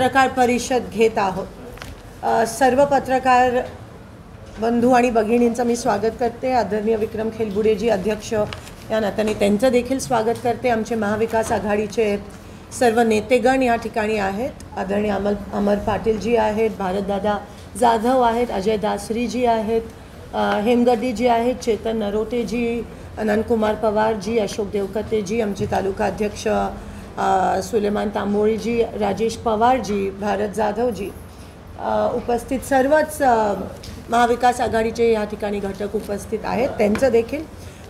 पत्रकार परिषद घेत आहोत। सर्व पत्रकार बंधू आणि भगिनींचं मी स्वागत करते। आदरणीय विक्रम खेलबुडेजी अध्यक्ष या नात्याने त्यांचं देखील स्वागत करते। आमचे महाविकास आघाडीचे सर्व नेतेगण या ठिकाणी आहेत। आदरणीय अमर पाटीलजी आहेत, भारतदादा जाधव आहेत, अजय दासरीजी आहेत, हेमगड्डीजी आहेत, चेतन नरोटेजी, अनंतकुमार पवारजी, अशोक देवकतेजी, आमचे तालुका अध्यक्ष सुलेमान तांबोळीजी, राजेश पवारजी, भारत जाधवजी, उपस्थित सर्वच महाविकास आघाडीचे या ठिकाणी घटक उपस्थित आहेत। त्यांचं देखील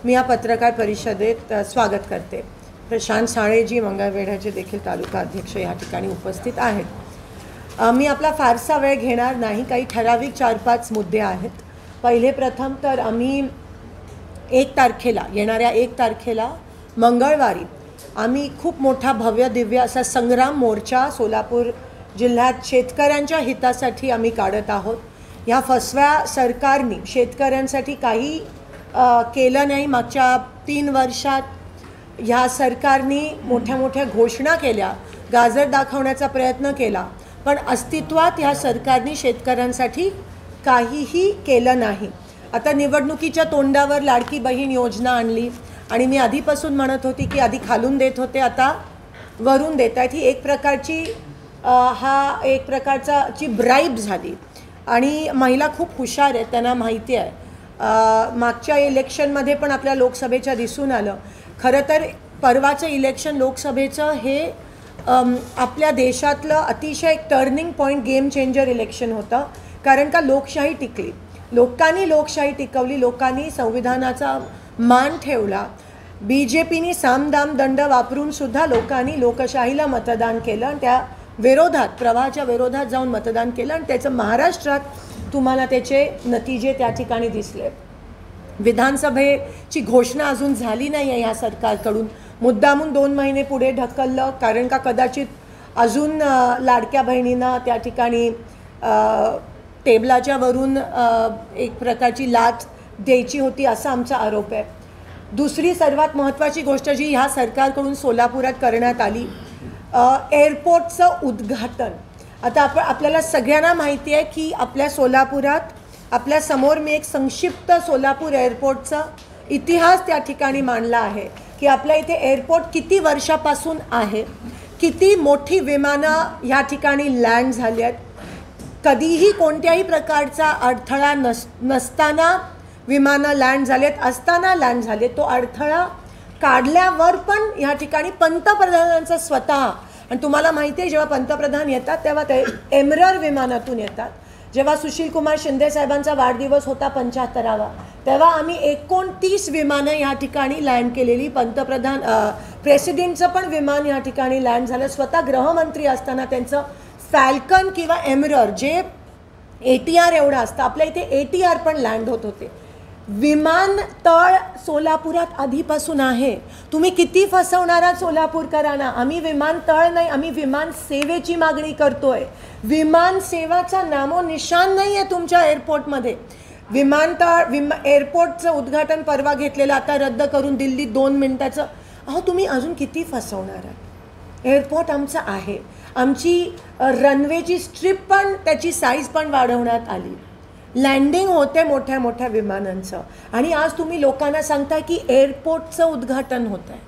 मी या पत्रकार परिषदेत स्वागत करते। प्रशांत साळेजी, मंगळवेढ्याचे देखील तालुका अध्यक्ष या ठिकाणी उपस्थित आहेत। मी आपला फारसा वेळ घेणार नाही। काही ठराविक 4-5 मुद्दे आहेत। पहिले प्रथम तर आम्ही 1 तारखेला येणाऱ्या 1 तारखेला मंगळवारी आम्ही खूप मोठा भव्य दिव्य असा संग्राम मोर्चा सोलापूर जिल्ह्यात शेतकऱ्यांच्या हितासाठी आम्ही काढत आहोत। ह्या फसव्या सरकारने शेतकऱ्यांसाठी काही केलं नाही। मागच्या 3 वर्षात ह्या सरकारने मोठ्या मोठ्या घोषणा केल्या, गाजर दाखवण्याचा प्रयत्न केला, पण अस्तित्वात ह्या सरकारने शेतकऱ्यांसाठी काहीही केलं नाही। आता निवडणुकीच्या तोंडावर लाडकी बहीण योजना आणली आणि मी आधीपासून म्हणत होती की आधी खालून देत होते, आता वरून देत आहेत। ही एक प्रकारची एक प्रकारची ब्राईब झाली आणि महिला खूप हुशार आहेत, त्यांना माहिती आहे। मागच्या इलेक्शनमध्ये पण आपल्या लोकसभेच्या दिसून आलं। खरं तर परवाचं इलेक्शन लोकसभेचं हे आपल्या देशातलं अतिशय एक turning point, game changer election होतं। कारण का लोकशाही टिकली, लोकांनी लोकशाही टिकवली, लोकांनी संविधानाचा मान ठेवला। BJPने सामदाम दंड वापरून सुद्धा लोकांनी लोकशाहीला मतदान केलं आणि त्या विरोधात, प्रवाहाच्या विरोधात जाऊन मतदान केलं आणि त्याचं महाराष्ट्रात तुम्हाला त्याचे नतीजे त्या ठिकाणी दिसले। विधानसभेची घोषणा अजून झाली नाही आहे या सरकारकडून, मुद्दामून 2 महिने पुढे ढकललं। कारण का कदाचित अजून लाडक्या बहिणींना त्या ठिकाणी टेबलाच्या वरून एक प्रकारची लाच द्यायची होती असा आमचा आरोप आहे। दुसरी सर्वात महत्त्वाची गोष्ट जी ह्या सरकारकडून सोलापुरात करण्यात आली, एअरपोर्टचं उद्घाटन। आता आपल्याला सगळ्यांना माहिती आहे की आपल्या सोलापुरात आपल्यासमोर मी एक संक्षिप्त सोलापूर एअरपोर्टचा इतिहास त्या ठिकाणी मांडला आहे की आपल्या इथे एअरपोर्ट किती वर्षापासून आहे, किती मोठी विमानं ह्या ठिकाणी लँड झाली आहेत, कधीही कोणत्याही प्रकारचा अडथळा नसताना विमानं लँड झालेत, असताना लँड झाले। तो अडथळा काढल्यावर पण ह्या ठिकाणी पंतप्रधानांचं स्वतः, आणि तुम्हाला माहिती आहे जेव्हा पंतप्रधान येतात तेव्हा ते एमरर विमानातून येतात। जेव्हा सुशीलकुमार शिंदे साहेबांचा वाढदिवस होता 75वा, तेव्हा आम्ही 29 विमानं ह्या ठिकाणी लँड केलेली। पंतप्रधान प्रेसिडेंटचं पण विमान ह्या ठिकाणी लँड झालं। स्वतः गृहमंत्री असताना त्यांचं फॅल्कन किंवा एमरर जे ATR एवढं असतं, आपल्या इथे ATR पण लँड होत होते। विमानतळ सोलापुरात आधीपासून आहे। तुम्ही किती फसवणार आहात सोलापूरकरांना? आम्ही विमानतळ नाही, आम्ही विमान सेवेची मागणी करतोय। विमान सेवाचा नामोनिशान नाही आहे तुमच्या एअरपोर्टमध्ये। एअरपोर्टचं उद्घाटन परवा घेतलेलं आता रद्द करून दिल्लीत 2 मिनिटाचं। तुम्ही अजून किती फसवणार आहात? एअरपोर्ट आमचं आहे, आमची रनवेची स्ट्रिप पण त्याची साईज पण वाढवण्यात आली, लँडिंग होते मोठ्या मोठ्या विमानांचं, आणि आज तुम्ही लोकांना सांगताय की एअरपोर्टचं उद्घाटन होत आहे।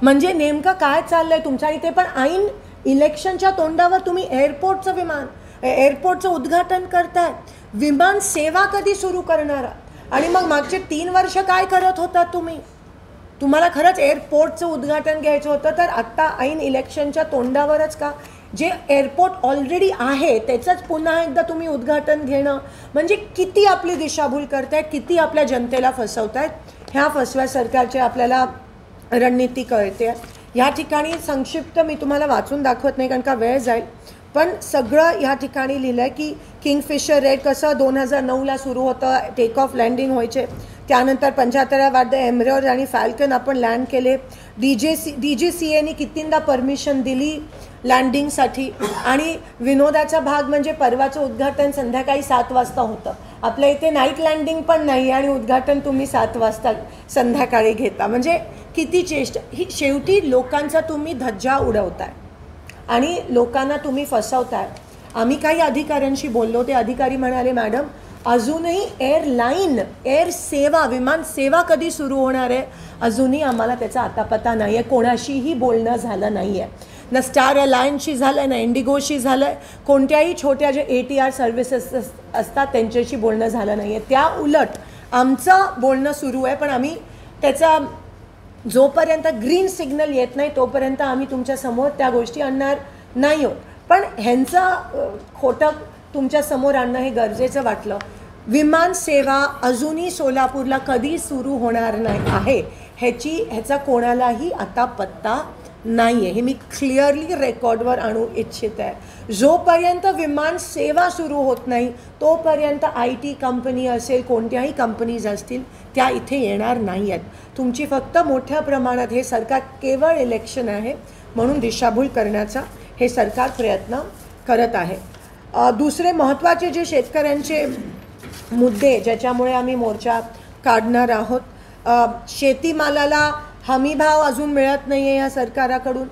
म्हणजे नेमकं काय चाललंय तुमच्या इथे? पण ऐन इलेक्शनच्या तोंडावर तुम्ही एअरपोर्टचं उद्घाटन करताय। विमान सेवा कधी सुरू करणार? आणि मग मागचे 3 वर्ष काय करत होतात तुम्ही? तुम्हाला खरंच एअरपोर्टचं उद्घाटन घ्यायचं होतं तर आत्ता ऐन इलेक्शनच्या तोंडावरच का? जे एअरपोर्ट ऑलरेडी आहे त्याचंच पुन्हा एकदा तुम्ही उद्घाटन घेणं म्हणजे किती आपली दिशाभूल करतायत, किती आपल्या जनतेला फसवतायत। ह्या फसव्या सरकारचे आपल्याला रणनीती कळते। ह्या ठिकाणी संक्षिप्त मी तुम्हाला वाचून दाखवत नाही कारण का वेळ जाईल, पण सगळं ह्या ठिकाणी लिहिलं आहे की किंगफिशर रेड कसं 2009ला सुरू होतं, टेक ऑफ लँडिंग व्हायचे, त्यानंतर 75व्या वाढते एमरर आणि फॅल्कन आपण लँड केले। DGCAने कितींदा परमिशन दिली लँडिंगसाठी, आणि विनोदाचा भाग म्हणजे परवाचं उद्घाटन संध्याकाळी 7 वाजता होतं। आपल्या इथे नाईट लँडिंग पण नाही आणि उद्घाटन तुम्ही 7 वाजता संध्याकाळी घेता, म्हणजे किती चेष्टा ही। शेवटी लोकांचा तुम्ही धज्जा उडवताय आणि लोकांना तुम्ही फसवताय. आम्ही काही अधिकाऱ्यांशी बोललो, ते अधिकारी म्हणाले मॅडम अजूनही एअरलाईन एअर सेवा विमान सेवा कधी सुरू होणार आहे अजूनही आम्हाला त्याचा आतापत्ता नाही आहे. कोणाशीही बोलणं झालं नाही आहे, ना स्टार अलायन्सशी झालं आहे, ना इंडिगोशी झालं आहे. कोणत्याही छोट्या जे ATR सर्व्हिसेस असतात त्यांच्याशी बोलणं झालं नाही आहे. त्या उलट आमचं बोलणं सुरू आहे, पण आम्ही त्याचा जोपर्यंत ग्रीन सिग्नल येत नाही तोपर्यंत आम्ही तुमच्यासमोर त्या गोष्टी आणणार नाही आहोत. पण ह्यांचं खोटं तुमच्यासमोर आणणं हे गरजेचं वाटलं. विमान सेवा अजूनही सोलापूरला कधी सुरू होणार नाही आहे ह्याचा कोणालाही आता पत्ता नाही आहे. हे मी क्लिअरली रेकॉर्डवर आणू इच्छित आहे. जोपर्यंत विमान सेवा सुरू होत नाही तोपर्यंत IT कंपनी असेल, कोणत्याही कंपनीज असतील त्या इथे येणार नाही आहेत. तुमची फक्त मोठ्या प्रमाणात हे सरकार केवळ इलेक्शन आहे म्हणून दिशाभूल करण्याचा हे सरकार प्रयत्न करत आहे. दुसरे महत्त्वाचे जे शेतकऱ्यांचे मुद्दे ज्याच्यामुळे आम्ही मोर्चा काढणार आहोत, शेतीमालाला हमी भाव अजून मिळत नाही आहे या सरकाराकडून.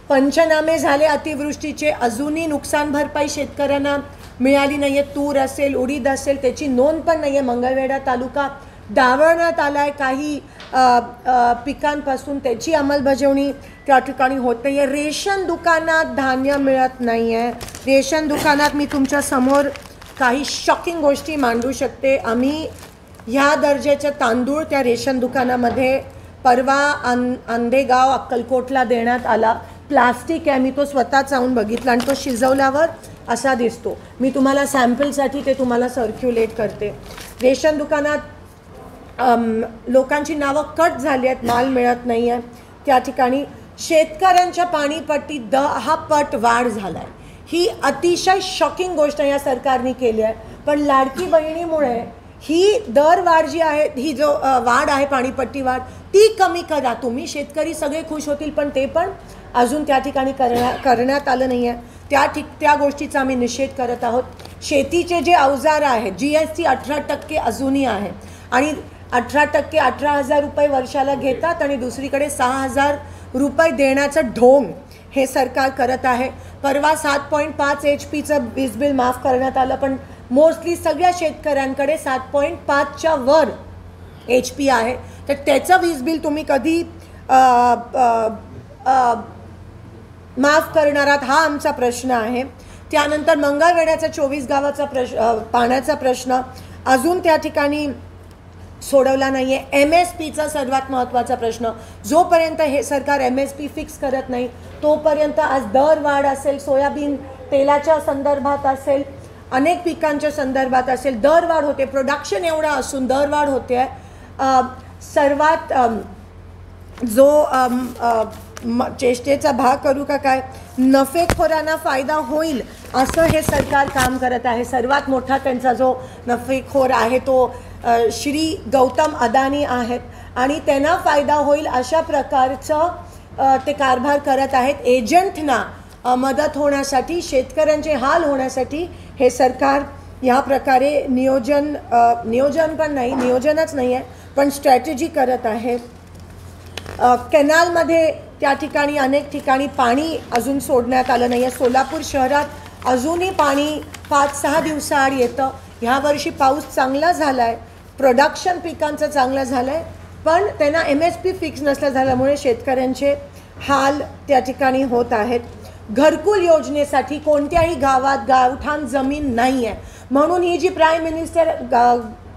पंचनामे झाले अतिवृष्टीचे, अजूनही नुकसान भरपाई शेतकऱ्यांना मिळाली नाही आहे. तूर असेल, उडीद असेल त्याची नोंद पण नाही आहे. मंगळवेढा तालुका डावरण्यात आला आहे. काही पिकांपासून त्याची अंमलबजावणी त्या ठिकाणी होत नाही आहे. रेशन दुकानात धान्य मिळत नाही आहे. रेशन दुकानात मी तुमच्या समोर काही शॉकिंग गोष्टी मांडू शकते. आम्ही ह्या दर्जाचे तांदूळ त्या रेशन दुकानामध्ये परवा आंदेगाव अक्कलकोटला देण्यात आला. प्लास्टिक आहे, मी तो स्वतः चावून बघितला आणि तो शिजवल्यावर असा दिसतो. मी तुम्हाला सॅम्पलसाठी ते तुम्हाला सर्क्युलेट करते. रेशन दुकानात लोकांची नावं कट झाली आहेत, माल मिळत नाही आहे. त्या ठिकाणी शेतकऱ्यांच्या पाणीपट्टीत 10 पट वाढ झाला आहे. ही अतिशय शॉकिंग गोष्ट या सरकारने केली आहे. पण लाडकी बहिणीमुळे ही दरवाढ जी आहे, ही जो वाढ आहे पाणीपट्टी वाढ, ती कमी करा. तुम्ही शेतकरी सगळे खुश होतील, पण ते पण अजून त्या ठिकाणी करण्यात आलं नाही आहे. त्या गोष्टीचा आम्ही निषेध करत आहोत. शेतीचे जे अवजार आहेत GST 18% अजूनही आहे आणि 18% 18,000 रुपये वर्षाला घेतात आणि दुसरीकडे 6,000 रुपये देण्याचं ढोंग हे सरकार करत आहे. परवा 7.5 HPचं वीज बिल माफ करण्यात आलं, पण मोस्टली सगळ्या शेतकऱ्यांकडे 7.5च्या वर HP आहे. तर त्याचं वीज बिल तुम्ही कधी माफ करणार आहात हा आमचा प्रश्न आहे. त्यानंतर मंगळवेढ्याचा 24 गावाचा पाण्याचा प्रश्न अजून त्या ठिकाणी सोडवला नाही आहे. MSPचा सर्वात महत्त्वाचा प्रश्न, जोपर्यंत हे सरकार MSP फिक्स करत नाही तोपर्यंत आज दरवाढ असेल, सोयाबीन तेलाच्या संदर्भात असेल, अनेक पिकांच्या संदर्भात असेल, दरवाढ होते. प्रोडक्शन एवढा असून दरवाढ होते आहे. सर्वात जो चेष्टेचा भाग करू का काय, नफेखोरांना फायदा होईल असं हे सरकार काम करत आहे. सर्वात मोठा त्यांचा जो नफेखोर आहे तो श्री गौतम अदानी आहेत आणि त्यांना फायदा होईल अशा प्रकारचं ते कारभार करत आहेत. एजंटना मदत होण्यासाठी, शेतकऱ्यांचे हाल होण्यासाठी हे सरकार ह्या प्रकारे नियोजनच नाही आहे, पण स्ट्रॅटेजी करत आहे. कॅनालमध्ये त्या ठिकाणी अनेक ठिकाणी पाणी अजून सोडण्यात आलं नाही आहे. सोलापूर शहरात अजूनही पाणी 5-6 दिवसाआड येतं. ह्या वर्षी पाऊस चांगला झाला आहे, प्रोडक्शन पिकांचं चांगलं झालं आहे, पण त्यांना MSP फिक्स नसल्या झाल्यामुळे शेतकऱ्यांचे हाल त्या ठिकाणी होत आहेत. घरकुल योजनेसाठी कोणत्याही गावात गावठाण जमीन नाही आहे, म्हणून ही जी प्राईम मिनिस्टर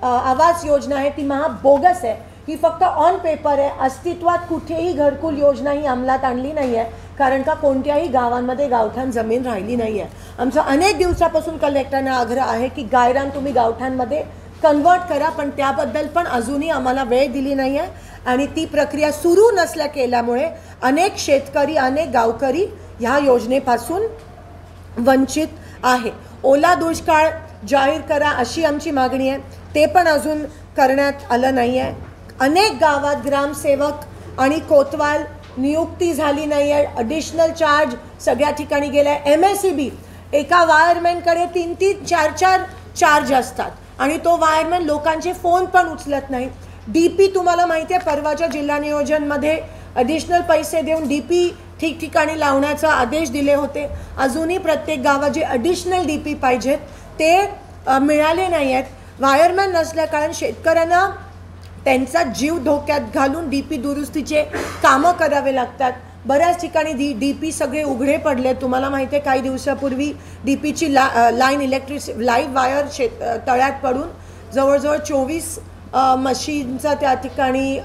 आवास योजना आहे ती बोगस आहे. ही फक्त ऑन पेपर आहे. अस्तित्वात कुठेही घरकुल योजना ही अंमलात आणली नाही आहे, कारण का कोणत्याही गावांमध्ये गावठाण जमीन राहिली नाही आहे. आमचा अनेक दिवसापासून कलेक्टरना आग्रह आहे की गायरान तुम्ही गावठाणमध्ये कन्वर्ट करा, पण त्याबद्दल पण अजूनही आम्हाला वेळ दिली नाही आहे आणि ती प्रक्रिया सुरू नसल्या केल्यामुळे अनेक शेतकरी, अनेक गावकरी ह्या योजनेपासून वंचित आहे. ओला दुष्काळ जाहीर करा अशी आमची मागणी आहे, ते पण अजून करण्यात आलं नाही आहे. अनेक गावात ग्रामसेवक आणि कोतवाल नियुक्ती झाली नाही आहे. ॲडिशनल चार्ज सगळ्या ठिकाणी गेला आहे. MSEB एका वायरमॅनकडे 3-3, 4-4 चार्ज असतात आणि तो वायरमॅन लोकांचे फोन पण उचलत नाही. DP तुम्हाला माहिती आहे परवाच्या जिल्हा नियोजनमध्ये ॲडिशनल पैसे देऊन DP ठिकठिकाणी लावण्याचा आदेश दिले होते. अजूनही प्रत्येक गावात जे ॲडिशनल DP पाहिजेत ते मिळाले नाही आहेत. वायरमॅन नसल्या कारण शेतकऱ्यांना त्यांचा जीव धोक्यात घालून DP दुरुस्तीचे कामं करावे लागतात. बऱ्याच ठिकाणी DP सगळे उघडे पडले. तुम्हाला माहिती आहे काही दिवसापूर्वी DPची लाईन लाईव्ह वायर तळ्यात पडून जवळजवळ 24 मशीनचा त्या ठिकाणी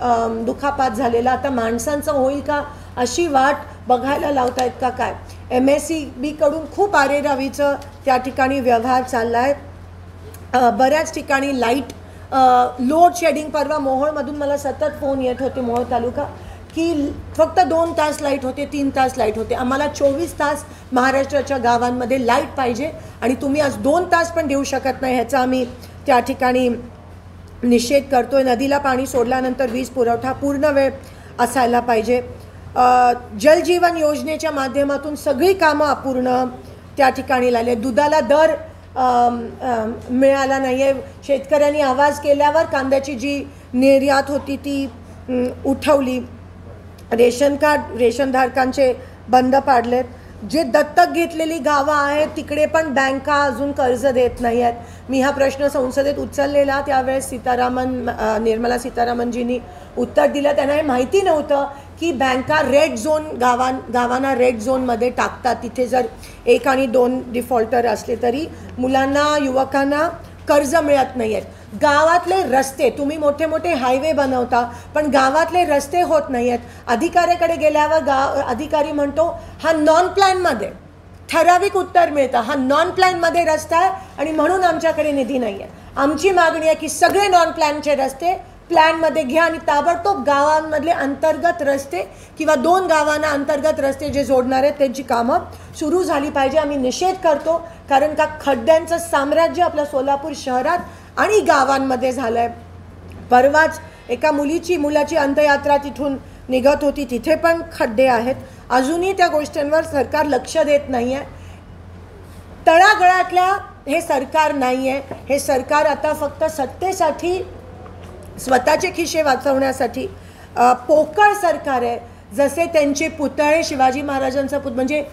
दुखापत झालेला. आता माणसांचं होईल का अशी वाट बघायला लावतायत का काय. MSEBकडून खूप आरेरावीचं त्या ठिकाणी व्यवहार चालला आहे. बऱ्याच ठिकाणी लाईट लोड शेडिंग. परवा मोहोळमधून मला सतत फोन येत होते मोहोळ तालुका की फक्त 2 तास लाईट होते, 3 तास लाईट होते. आम्हाला 24 तास महाराष्ट्राच्या गावांमध्ये लाईट पाहिजे आणि तुम्ही आज 2 तास पण देऊ शकत नाही. ह्याचा आम्ही त्या ठिकाणी निषेध करतोय. नदीला पाणी सोडल्यानंतर वीज पुरवठा पूर्ण वेळ असायला पाहिजे. जलजीवन योजनेच्या माध्यमातून सगळी कामं अपूर्ण त्या ठिकाणी लागले. दुधाला दर मिळाला नाही आहे. शेतकऱ्यांनी आवाज केल्यावर कांद्याची जी निर्यात होती ती उठवली. रेशनधारकांचे बंद पाडलेत. जे दत्तक घेतलेली गावं आहेत तिकडे पण बँका अजून कर्ज देत नाही आहेत. मी हा प्रश्न संसदेत उचललेला त्यावेळेस निर्मला सीतारामनजींनी उत्तर दिलं. त्यांना हे माहिती नव्हतं की बँका रेड झोन गावांना रेड झोनमध्ये टाकतात. तिथे जर 1 आणि 2 डिफॉल्टर असले तरी मुलांना युवकांना कर्ज मिळत नाही आहेत. गावातले रस्ते तुम्ही मोठे मोठे हायवे बनवता पण गावातले रस्ते होत नाही आहेत. अधिकाऱ्याकडे गेल्यावर अधिकारी म्हणतो हा नॉन प्लॅनमध्ये ठराविक उत्तर मिळतं. हा नॉन प्लॅनमध्ये रस्ता आहे आणि म्हणून आमच्याकडे निधी नाही आहे. आमची मागणी आहे की सगळे नॉन प्लॅनचे रस्ते प्लॅनमध्ये घ्या आणि ताबडतोब गावांमधले अंतर्गत रस्ते किंवा 2 गावांना अंतर्गत रस्ते जे जोडणार आहेत त्यांची कामं सुरू झाली पाहिजे. आम्ही निषेध करतो कारण का खड्ड्यांचं साम्राज्य आपल्या सोलापूर शहरात आणि गावांमध्ये झालं आहे. परवाच एका मुलाची अंत्ययात्रा तिथून निघत होती, तिथे पण खड्डे आहेत. अजूनही त्या गोष्टींवर सरकार लक्ष देत नाही आहे. तळागाळातल्या हे सरकार नाही आहे. हे सरकार आता फक्त सत्तेसाठी स्वतःचे खिसे वाचवण्यासाठी पोकळ सरकार आहे. जसे त्यांचे पुतळे शिवाजी महाराजांचा म्हणजे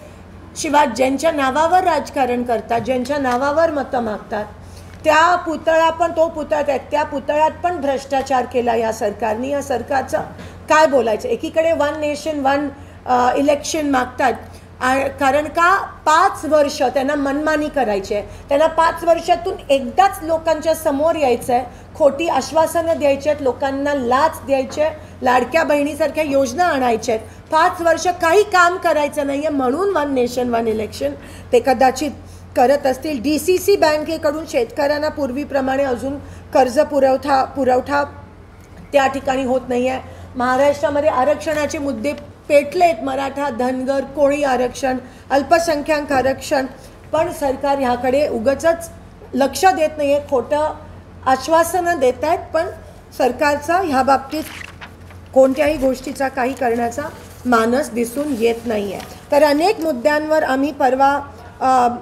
ज्यांच्या नावावर राजकारण करतात, ज्यांच्या नावावर मतं मागतात त्या त्या पुतळ्यात पण भ्रष्टाचार केला या सरकारने. या सरकारचं काय बोलायचं. एकीकडे 1 नेशन 1 इलेक्शन मागतात कारण का 5 वर्ष त्यांना मनमानी करायची आहे. त्यांना 5 वर्षातून एकदाच लोकांच्या समोर यायचं आहे. खोटी आश्वासनं द्यायची आहेत, लोकांना लाच द्यायची आहे, लाडक्या बहिणीसारख्या योजना आणायच्या आहेत. 5 वर्ष काही काम करायचं नाही आहे म्हणून 1 नेशन 1 इलेक्शन ते कदाचित करत असतील. DCC बँकेकडून शेतकऱ्यांना पूर्वीप्रमाणे अजून कर्ज पुरवठा त्या ठिकाणी होत नाही आहे. महाराष्ट्रामध्ये आरक्षणाचे मुद्दे पेटलेत. मराठा, धनगर, कोळी आरक्षण, अल्पसंख्याक आरक्षण, पण सरकार ह्याकडे उगाचच लक्ष देत नाही आहे. खोटं आश्वासनं देत आहेत पण सरकारचा ह्या बाबतीत कोणत्याही गोष्टीचा काही करण्याचा मानस दिसून येत नाही आहे. तर अनेक मुद्द्यांवर आम्ही परवा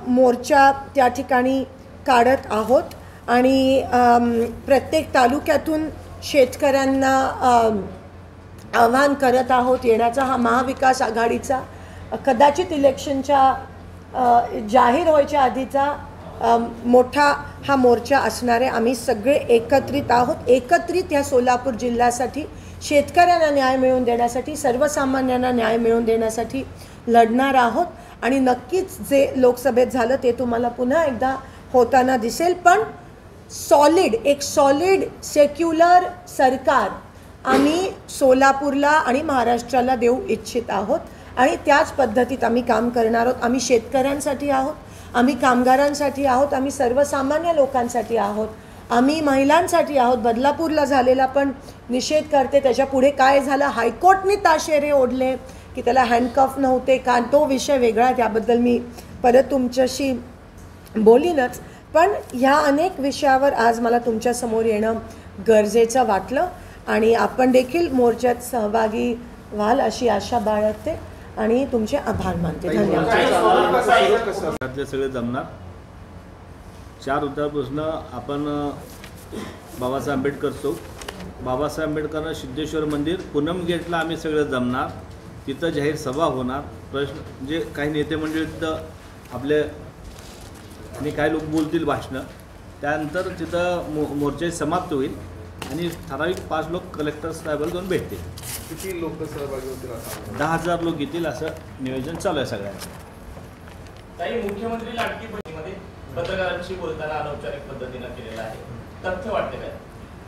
मोर्चा त्या ठिकाणी काढत आहोत आणि प्रत्येक तालुक्यातून शेतकऱ्यांना आवाहन करत आहोत येण्याचा. हा महाविकास आघाडीचा कदाचित इलेक्शनच्या जाहीर व्हायच्या आधीचा मोठा हा मोर्चा असणार आहे. आम्ही सगळे एकत्रित आहोत. एकत्रित ह्या सोलापूर जिल्ह्यासाठी शेतकऱ्यांना न्याय मिळवून देण्यासाठी, सर्वसामान्यांना न्याय मिळवून देण्यासाठी लढणार आहोत आणि नक्कीच जे लोकसभेत झालं ते तुम्हाला पुन्हा एकदा होताना दिसेल. पण एक सॉलिड सेक्युलर सरकार आम्ही सोलापूरला आणि महाराष्ट्राला देऊ इच्छित आहोत आणि त्याच पद्धतीत आम्ही काम करणार आहोत. आम्ही शेतकऱ्यांसाठी आहोत, आम्ही कामगारांसाठी आहोत, आम्ही सर्वसामान्य लोकांसाठी आहोत, आम्ही महिलांसाठी आहोत. बदलापूरला झालेला पण निषेध करते. त्याच्या पुढे काय झालं, हायकोर्टने ताशेरे ओढले की त्याला हँडकफ नव्हते का, तो विषय वेगळा, त्याबद्दल मी परत तुमच्याशी बोलीनच. पण ह्या अनेक विषयावर आज मला तुमच्यासमोर येणं गरजेचं वाटलं आणि आपण देखील मोर्चात सहभागी व्हाल अशी आशा बाळगते आणि तुमचे आभार मानते. धन्यवाद. सगळे जमणार 4 उद्यापासून आपण बाबासाहेब आंबेडकर चौक, बाबासाहेब आंबेडकर सिद्धेश्वर मंदिर, पूनम गेटला आम्ही सगळे जमणार. तिथं जाहीर सभा होणार. प्रश्न जे काही नेते मंडळी तिथं आपले आणि काही लोक बोलतील भाषणं, त्यानंतर तिथं मोर्चे समाप्त होईल आणि ठराविक 5 लोक कलेक्टर साहेबाला जाऊन भेटतील. किती लोक सहभागी होतील असं? 10,000 लोक येतील असं नियोजन चालू आहे सगळ्यांचं. ताई, मुख्यमंत्री लाडकी बहिणीमध्ये पत्रकारांशी बोलताना अनौपचारिक पद्धतीनं केलेलं आहे, तथ्य वाटते काय?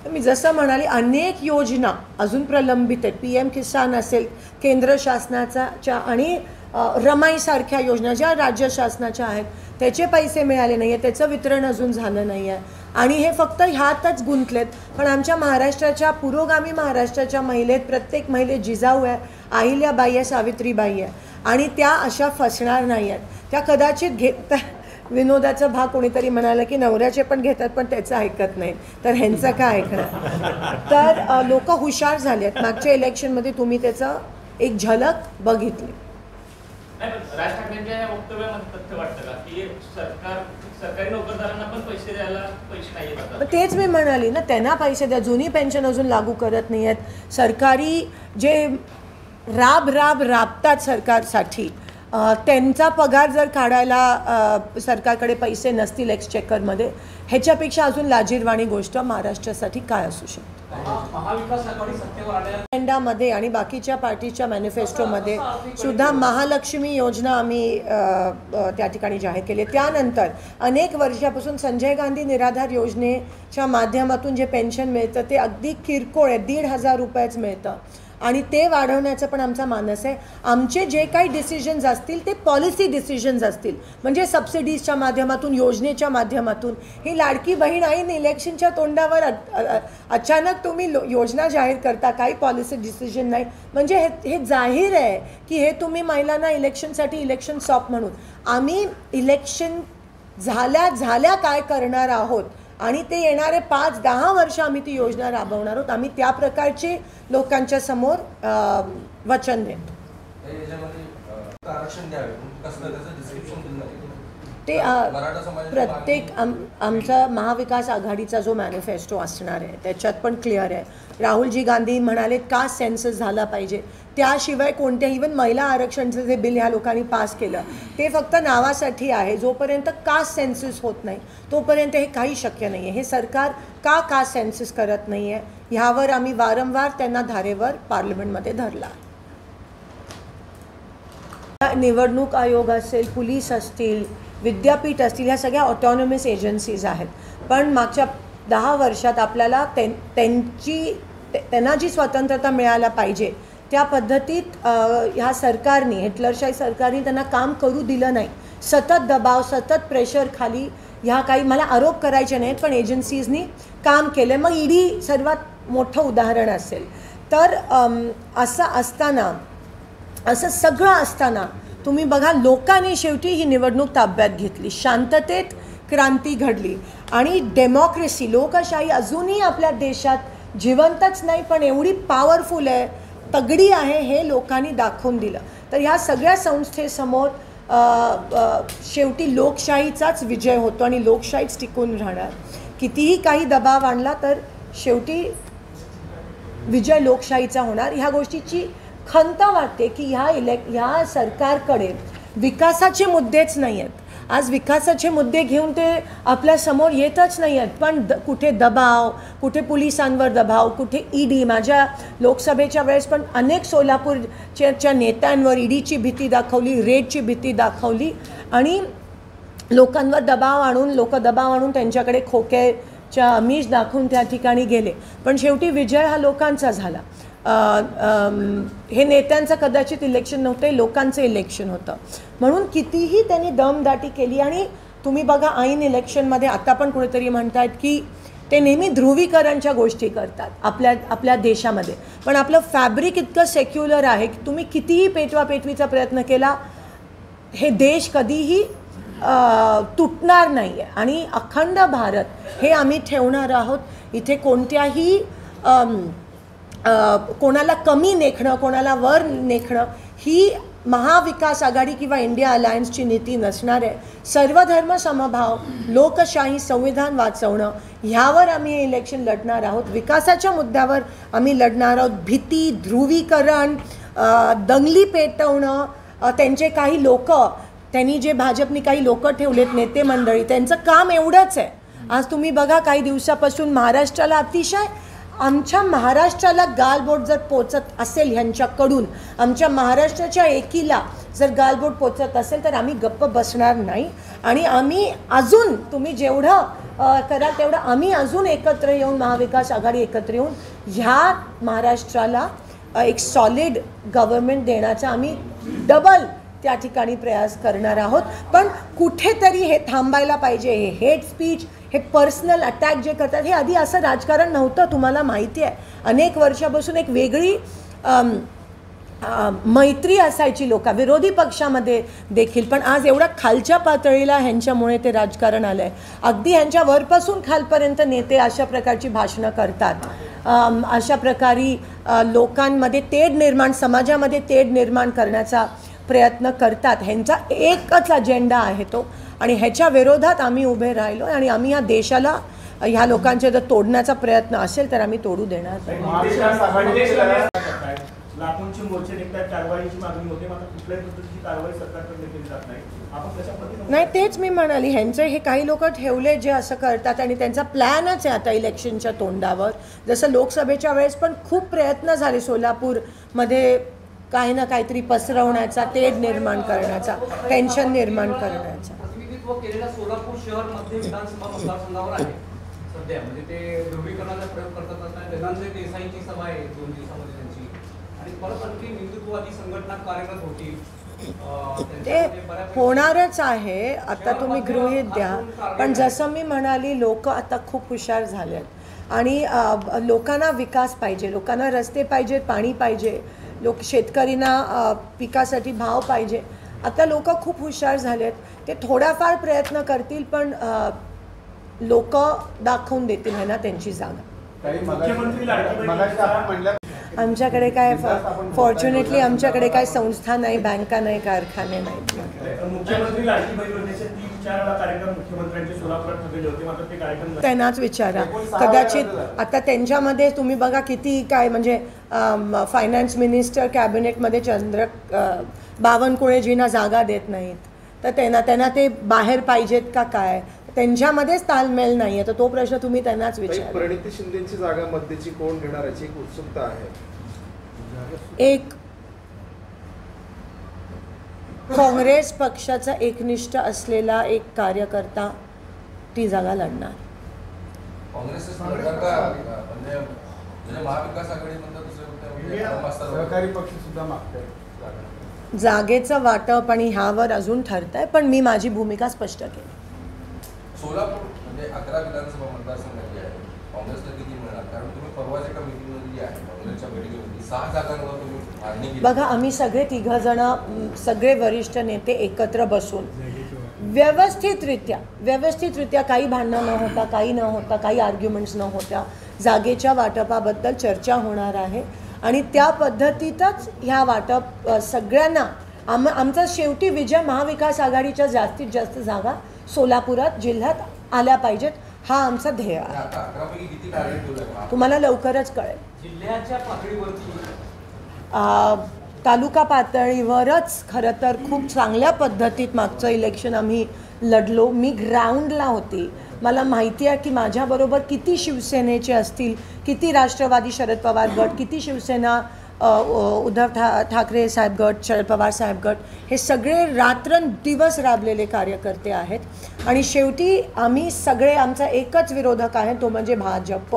तर मी जसं म्हणाले, अनेक योजना अजून प्रलंबित आहेत. PM किसान असेल केंद्र शासनाच्या आणि रमाईसारख्या योजना ज्या राज्य शासनाच्या आहेत, त्याचे पैसे मिळाले नाही आहे, त्याचं वितरण अजून झालं नाही आहे. आणि हे फक्त ह्यातच गुंतलेत. पण आमच्या महाराष्ट्राच्या पुरोगामी महाराष्ट्राच्या महिलेत प्रत्येक महिलेत जिजाऊ आहे, अहिल्याबाई आहे, सावित्रीबाई आहे आणि त्या अशा फसणार नाही आहेत. त्या कदाचित घेत विनोदाचा भाग कोणीतरी म्हणाला की नवऱ्याचे पण घेतात पण त्याचं ऐकत नाहीत, तर ह्यांचं काय ऐकणार. तर लोक हुशार झाले आहेत. मागच्या इलेक्शनमध्ये तुम्ही त्याचं एक झलक बघितली. नाही, पण राज ठाकरेंच्या या वक्तव्यामध्ये तथ्य वाटतं का की सरकारी नोकरदारांना पण पैसे द्यायला पैसे नाही येत आता? तेच मी म्हणाली ना, त्यांना पैसे द्या. जुनी पेन्शन अजून लागू करत नाही आहेत. सरकारी जे राबतात सरकारसाठी, त्यांचा पगार जर काढायला सरकारकडे पैसे नसतील एक्सचेकरमध्ये, ह्याच्यापेक्षा अजून लाजिरवाणी गोष्ट महाराष्ट्रासाठी काय असू शकते. महाविकास आघाडी सत्तेवर आल्या एंडामध्ये आणि बाकीच्या पार्टीच्या मॅनिफेस्टोमध्ये सुद्धा महालक्ष्मी योजना आम्ही त्या ठिकाणी जाहीर केली. त्यानंतर अनेक वर्षापासून संजय गांधी निराधार योजनेच्या माध्यमातून जे पेन्शन मिळतं ते अगदी किरकोळ आहे, 1,500 रुपयेच मिळतं आणि ते वाढवण्याचं पण आमचा मानस आहे. आमचे जे काही डिसिजन्स असतील ते पॉलिसी डिसिजन्स असतील, म्हणजे सबसिडीजच्या माध्यमातून, योजनेच्या माध्यमातून. ही लाडकी बहीण आईन इलेक्शनच्या तोंडावर अचानक तुम्ही योजना जाहीर करता, काही पॉलिसी डिसिजन नाही, म्हणजे हे जाहीर आहे की हे तुम्ही महिलांना इलेक्शनसाठी इलेक्शन सॉप म्हणून. आम्ही इलेक्शन झाल्या काय करणार आहोत आणि ते येणारे 5-10 वर्ष आम्ही ती योजना राबवणार आहोत. आम्ही त्या प्रकारचे लोकांच्या समोर वचन देतो. ते प्रत्येक आमचा महाविकास आघाडीचा जो मॅनिफेस्टो असणार आहे त्याच्यात पण क्लिअर आहे. राहुलजी गांधी म्हणाले कास्ट सेन्सस झाला पाहिजे, त्याशिवाय कोणत्या इव्हन महिला आरक्षणचं जे बिल ह्या लोकांनी पास केलं ते फक्त नावासाठी आहे. जोपर्यंत कास्ट सेन्सस होत नाही तोपर्यंत हे काही शक्य नाही आहे. हे सरकार का कास्ट सेन्सस करत नाही आहे ह्यावर आम्ही वारंवार त्यांना धारेवर पार्लमेंटमध्ये धरला. निवडणूक आयोग असेल, पोलीस असतील, विद्यापीठ असतील, ह्या सगळ्या ऑटोनॉमस एजन्सीज आहेत. पण मागच्या 10 वर्षात आपल्याला त्यांना जी स्वतंत्रता मिळायला पाहिजे त्या पद्धतीत ह्या सरकारने, हिटलरशाही सरकारने त्यांना काम करू दिलं नाही. सतत दबाव, सतत प्रेशर खाली ह्या काही मला आरोप करायचे नाहीत पण एजन्सीजनी काम केलं. मग ईडी सर्वात मोठं उदाहरण असेल. तर असं सगळं असताना तुम्ही बघा, लोकांनी शेवटी ही निवडणूक ताब्यात घेतली, शांततेत क्रांती घडली आणि डेमोक्रेसी, लोकशाही अजूनही आपल्या देशात जिवंतच नाही पण एवढी पॉवरफुल आहे, तगडी आहे, हे लोकांनी दाखवून दिलं. तर ह्या सगळ्या संस्थेसमोर शेवटी लोकशाहीचाच विजय होतो आणि लोकशाहीच टिकून राहणार. कितीही काही दबाव आणला तर शेवटी विजय लोकशाहीचा होणार. ह्या गोष्टीची खंत वाटते की ह्या सरकारकडे विकासाचे मुद्देच नाही आहेत. आज विकासाचे मुद्दे घेऊन ते आपल्या समोर येतच नाही आहेत, पण कुठे दबाव, कुठे पोलिसांवर दबाव, कुठे ईडी. माझ्या लोकसभेच्या वेळेस पण अनेक सोलापूरच्या नेत्यांवर ईडीची भीती दाखवली, रेडची भीती दाखवली आणि लोक दबाव आणून त्यांच्याकडे खोक्याच्या आमिष दाखवून त्या ठिकाणी गेले. पण शेवटी विजय हा लोकांचा झाला. हे नेत्यांचं कदाचित इलेक्शन नव्हतं, लोकांचं इलेक्शन होतं. म्हणून कितीही त्यांनी दमदाटी केली आणि तुम्ही बघा ऐन इलेक्शनमध्ये आता पण कुणीतरी म्हणतात की ते नेहमी ध्रुवीकरणच्या गोष्टी करतात आपल्या देशामध्ये. पण आपलं फॅब्रिक इतकं सेक्युलर आहे की तुम्ही कितीही पेटवापेटवीचा प्रयत्न केला हे देश कधीही तुटणार नाही आहे आणि अखंड भारत हे आम्ही ठेवणार आहोत. इथे कोणत्याही कोणाला कमी नेखणं, कोणाला वर नेखणं ही महाविकास आघाडी किंवा इंडिया अलायन्सची नीती नसणार आहे. सर्वधर्म समभाव, लोकशाही, संविधान वाचवणं ह्यावर आम्ही हे इलेक्शन लढणार आहोत. विकासाच्या मुद्द्यावर आम्ही लढणार आहोत. भीती, ध्रुवीकरण, दंगली पेटवणं, त्यांचे काही लोक, त्यांनी जे भाजपनी काही लोक ठेवलेत नेते मंडळी, त्यांचं काम एवढंच आहे. आज तुम्ही बघा काही दिवसापासून महाराष्ट्राला अतिशय, आमच्या महाराष्ट्राला गालबोट जर पोचत असेल ह्यांच्याकडून, आमच्या महाराष्ट्राच्या एकीला जर गालबोट पोचत असेल तर आम्ही गप्प बसणार नाही. आणि आम्ही अजून, तुम्ही जेवढं कराल तेवढं आम्ही अजून एकत्र येऊन, महाविकास आघाडी एकत्र येऊन ह्या महाराष्ट्राला एक सॉलिड गव्हर्नमेंट देण्याचा आम्ही डबल त्या ठिकाणी प्रयास करणार आहोत. पण कुठेतरी हे थांबायला पाहिजे. हे हेट स्पीच, हे पर्सनल अटॅक जे करतात, हे आधी असं राजकारण नव्हतं, तुम्हाला माहिती आहे. अनेक वर्षापासून एक वेगळी मैत्री असायची लोका विरोधी पक्षामध्ये देखील. पण आज एवढ्या खालच्या पातळीला ह्यांच्यामुळे ते राजकारण आलं आहे. अगदी ह्यांच्या वरपासून खालपर्यंत नेते अशा प्रकारची भाषणं करतात, अशा प्रकारे लोकांमध्ये तेढ निर्माण, समाजामध्ये तेढ निर्माण करण्याचा प्रयत्न करतात. ह्यांचा एकच अजेंडा आहे तो, आणि ह्याच्या विरोधात आम्ही उभे राहिलो. आणि आम्ही या देशाला ह्या लोकांच्या जर तोडण्याचा प्रयत्न असेल तर आम्ही तोडू देणार. लाखोंचे मोर्चे निघतात, कारवाईची मागणी होते, मात्र कुठल्याही पद्धतीची कारवाई सरकारकडे केली जात नाही. आपण कशा पद्धतीने? नाही, तेच मी म्हणाली, ह्यांचे हे काही लोक ठेवले जे असं करतात, आणि त्यांचा प्लॅनच आहे आता इलेक्शनच्या तोंडावर. जसं लोकसभेच्या वेळेस पण खूप प्रयत्न झाले सोलापूरमध्ये काही ना काहीतरी पसरवण्याचा, तेढ निर्माण करण्याचा, टेन्शन निर्माण करण्याचा. प्रतिनिधित्व केलेल्या सोलापूर शहर मध्ये विधानसभा मतदारसंघावर आहे सध्या, म्हणजे ते ध्रुवीकरणाचा प्रयोग करतात असताना वेदांत देसाईंची सभा आहे 2 दिवसामध्ये त्यांची, आणि परत आणखी हिंदुत्ववादी संघटना कार्यरत होती. ते होणारच आहे, आता तुम्ही गृहीत द्या. पण जसं मी म्हणाली, लोक आता खूप हुशार झाले आहेत, आणि लोकांना विकास पाहिजे, लोकांना रस्ते पाहिजेत, पाणी पाहिजे, शेतकऱ्यांना पिकासाठी भाव पाहिजे. आता लोक खूप हुशार झाले आहेत. ते थोडाफार प्रयत्न करतील, पण लोक दाखवून देतील आहे ना त्यांची जागा. आमच्याकडे काय, फॉर्च्युनेटली आमच्याकडे काय संस्था नाही, बँका नाही, कारखाने नाहीत. मुख्यमंत्री लाडकी बहीण योजनेचे 3-4 कार्यक्रम मुख्यमंत्र्यांचे सोलापुरात ठरलेले होते, मात्र ते कार्यक्रम त्यांनाच विचारा. कदाचित आता त्यांच्यामध्ये तुम्ही बघा किती काय, म्हणजे फायनान्स मिनिस्टर कॅबिनेटमध्ये बावनकुळेजींना जागा देत नाहीत, तर त्यांना ते बाहेर पाहिजेत का काय, त्यांच्यामध्येच तालमेल नाही आहे. तर तो प्रश्न तुम्ही त्यांनाच विचारा. प्रणिती शिंदेची जागा मध्यची कोण घेणार याची एक उत्सुकता आहे. एक काँग्रेस पक्षाचा एकनिष्ठ असलेला एक कार्यकर्ता ती जागा लढणार. सहकारी पक्ष सुद्धा मागतात जागेचं वाटप आणि ह्यावर अजून ठरत आहे, पण मी माझी भूमिका स्पष्ट केली. सोलापूर म्हणजे 11 विधानसभा मतदारसंघ जे आहे, काँग्रेसला किती मिळणार? कारण तुम्ही परवाच्या एका मीटिंगमध्ये जी आहे, काँग्रेसच्या बैठकीमध्ये 6 जागांवर तुम्ही मागणी केली. बघा, आम्ही सगळे 3 जण, सगळे वरिष्ठ नेते एकत्र बसून व्यवस्थितरित्या काही भांडणं न होता, काही न होता, काही आर्ग्युमेंट्स न होत्या जागेच्या वाटपाबद्दल चर्चा होणार आहे. आणि त्या पद्धतीतच ह्या वाटप सगळ्यांना आमचा शेवटी विजय महाविकास आघाडीच्या जास्तीत जास्त जागा सोलापुरात जिल्ह्यात आल्या पाहिजेत, हा आमचा ध्येय आहे. तुम्हाला लवकरच कळेल. जिल्ह्याच्या पातळीवरती तालुका पातळीवरच खरं तर खूप चांगल्या पद्धतीत मागचं इलेक्शन आम्ही लढलो. मी ग्राउंडला होती, मला माहिती आहे की माझ्याबरोबर किती शिवसेनेचे असतील, किती राष्ट्रवादी शरद पवार गट, किती शिवसेना उद्धव ठाकरे साहेब गट, शरद पवार साहेब गट, हे सगळे रात्रंदिवस राबलेले कार्यकर्ते आहेत. आणि शेवटी आम्ही सगळे, आमचा एकच विरोधक आहे, तो म्हणजे भाजप,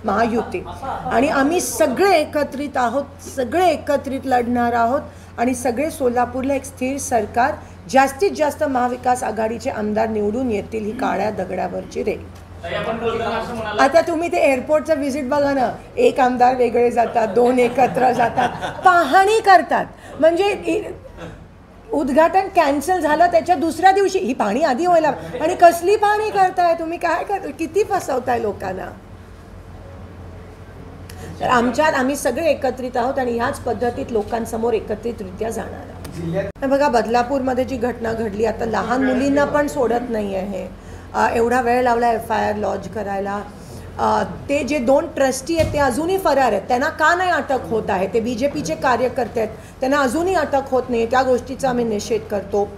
महायुती. आणि आम्ही सगळे एकत्रित आहोत, सगळे एकत्रित लढणार आहोत. आणि सगळे सोलापूरला एक स्थिर सरकार, जास्तीत जास्त महाविकास आघाडीचे आमदार निवडून येतील, ही काळ्या दगडावरची रेघ. आता तुम्ही ते एअरपोर्टचं व्हिजिट बघा ना, 1 आमदार वेगळे जातात, 2 एकत्र जातात, पाहणी करतात. म्हणजे उद्घाटन कॅन्सल झालं त्याच्या दुसऱ्या दिवशी ही पाहणी आधी व्हायला, आणि कसली पाहणी करताय तुम्ही, काय करताय, किती फसवताय लोकांना. तर आम्ही सगळे एकत्रित आहोत आणि ह्याच पद्धतीत लोकांसमोर एकत्रितरित्या जाणार आहोत. बघा, बदलापूरमध्ये जी घटना घडली, आता लहान मुलींना पण सोडत नाही आहे. एवढा वेळ लावला FIR लॉन्च करायला. ते जे 2 ट्रस्टी आहेत ते अजूनही फरार आहेत. त्यांना का नाही अटक होत आहे? ते BJPचे कार्यकर्ते आहेत, त्यांना अजूनही अटक होत नाही. त्या गोष्टीचा आम्ही निषेध करतो.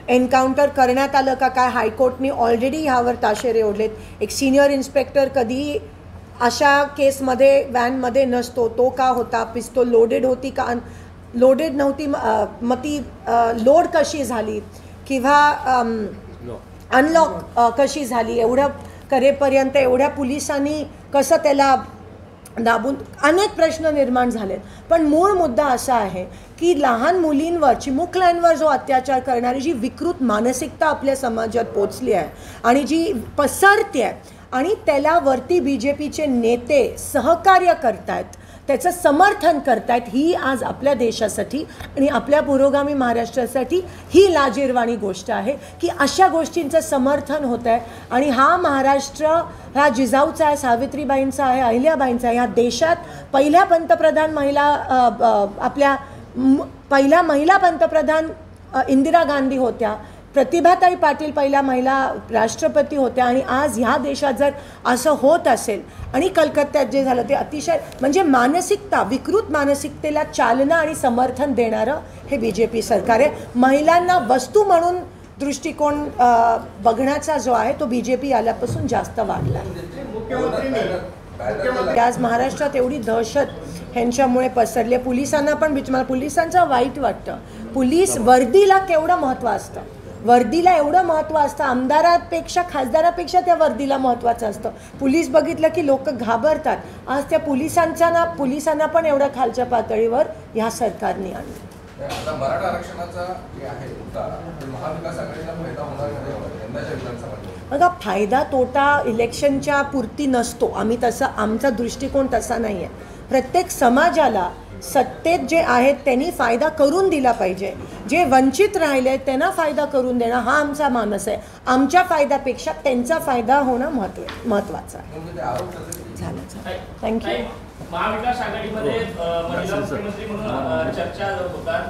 एन्काउंटर करण्यात आलं का काय? हायकोर्टने ऑलरेडी ह्यावर ताशेरे ओढलेत. एक सिनियर इन्स्पेक्टर कधीही अशा केसमध्ये व्हॅनमध्ये नसतो. तो का होता? पिस्तूल लोडेड होती का लोडेड नव्हती? मग ती लोड कशी झाली किंवा अनलॉक कशी झाली? एवढं करेपर्यंत एवढ्या पोलिसांनी कसं त्याला दाबून? अनेक प्रश्न निर्माण झालेत. पण मूळ मुद्दा असा आहे की लहान मुलींवर, चिमुकल्यांवर जो अत्याचार करणारी जी विकृत मानसिकता आपल्या समाजात पोचली आहे आणि जी पसरते आहे आणि त्याला वरती BJPचे नेते सहकार्य करतायत, त्याचं समर्थन करतायत, ही आज आपल्या देशासाठी आणि आपल्या पुरोगामी महाराष्ट्रासाठी ही लाजिरवाणी गोष्ट आहे की अशा गोष्टींचं समर्थन होतं आहे. आणि हा महाराष्ट्र हा जिजाऊचा आहे, सावित्रीबाईंचा आहे, अहिल्याबाईंचा आहे. या देशात पहिल्या पंतप्रधान पहिल्या महिला पंतप्रधान इंदिरा गांधी होत्या, प्रतिभाताई पाटील पहिल्या महिला राष्ट्रपती होत्या. आणि आज ह्या देशात जर असं होत असेल आणि कलकत्त्यात जे झालं ते अतिशय म्हणजे मानसिकता, विकृत मानसिकतेला चालना आणि समर्थन देणारं हे BJP सरकार आहे. महिलांना वस्तू म्हणून दृष्टिकोन बघण्याचा जो आहे तो BJP आल्यापासून जास्त वाढला. आज महाराष्ट्रात एवढी दहशत ह्यांच्यामुळे पसरली. पोलिसांना पण मला पोलिसांचं वाईट वाटतं. पोलीस वर्दीला केवढं महत्त्व असतं, वर्दीला एवढं महत्त्व असतं. आमदारापेक्षा, खासदारापेक्षा त्या वर्दीला महत्त्वाचं असतं. पोलीस बघितलं की लोक घाबरतात. आज त्या पोलिसांना पण एवढ्या खालच्या पातळीवर ह्या सरकारने आणलं. आता मराठा आरक्षणाचा जे आहे मुद्दा, तो महाविकास आघाडीला फायदा होणार नाही यंदाच्या विधानसभेत? बघा, फायदा तोटा इलेक्शनच्या पुरती नसतो. आम्ही तसं, आमचा दृष्टिकोन तसा नाही आहे. प्रत्येक समाजाला सत्तेत जे आहेत त्यांनी फायदा करून दिला पाहिजे. जे वंचित राहिले त्यांना फायदा करून देणं हा आमचा मानस आहे. आमच्या फायद्यापेक्षा त्यांचा फायदा होणं महत्त्वाचं आहे. झालं. थँक्यू. महाविकास आघाडीमध्ये महिला मुख्यमंत्री म्हणून चर्चा होतात.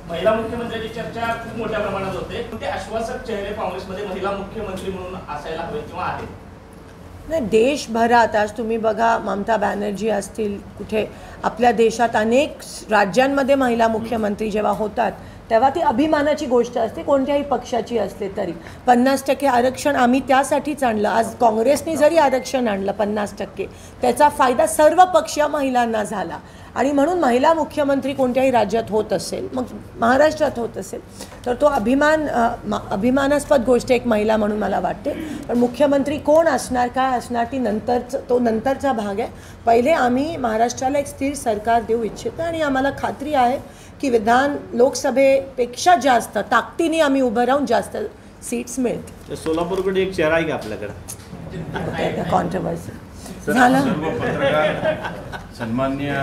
महिला मुख्यमंत्र्यांची चर्चा खूप मोठ्या प्रमाणात होते. ते आश्वासक चेहरे काँग्रेसमध्ये महिला मुख्यमंत्री म्हणून असायला हवे किंवा आहेत? नाही, देशभरात आज तुम्ही बघा, ममता बॅनर्जी असतील, कुठे आपल्या देशात अनेक राज्यांमध्ये महिला मुख्यमंत्री जेव्हा होतात तेव्हा ती अभिमानाची गोष्ट असते, कोणत्याही पक्षाची असते तरी. 50% आरक्षण आम्ही त्यासाठीच आणलं. आज काँग्रेसने जरी आरक्षण आणलं 50%, त्याचा फायदा सर्व पक्षीय महिलांना झाला. आणि म्हणून महिला मुख्यमंत्री कोणत्याही राज्यात होत असेल, मग महाराष्ट्रात होत असेल, तर तो अभिमानास्पद गोष्ट एक महिला म्हणून मला वाटते. पण मुख्यमंत्री कोण असणार, काय असणार, तो नंतरचा भाग आहे. पहिले आम्ही महाराष्ट्राला एक स्थिर सरकार देऊ इच्छितो आणि आम्हाला खात्री आहे की लोकसभेपेक्षा जास्त ताकदीने आम्ही उभं राहून जास्त सीट्स मिळतील. सोलापूरकडे एक चेहरा आहे की आपल्याकडे कॉन्ट्रोवर्सी झालं. सन्माननीय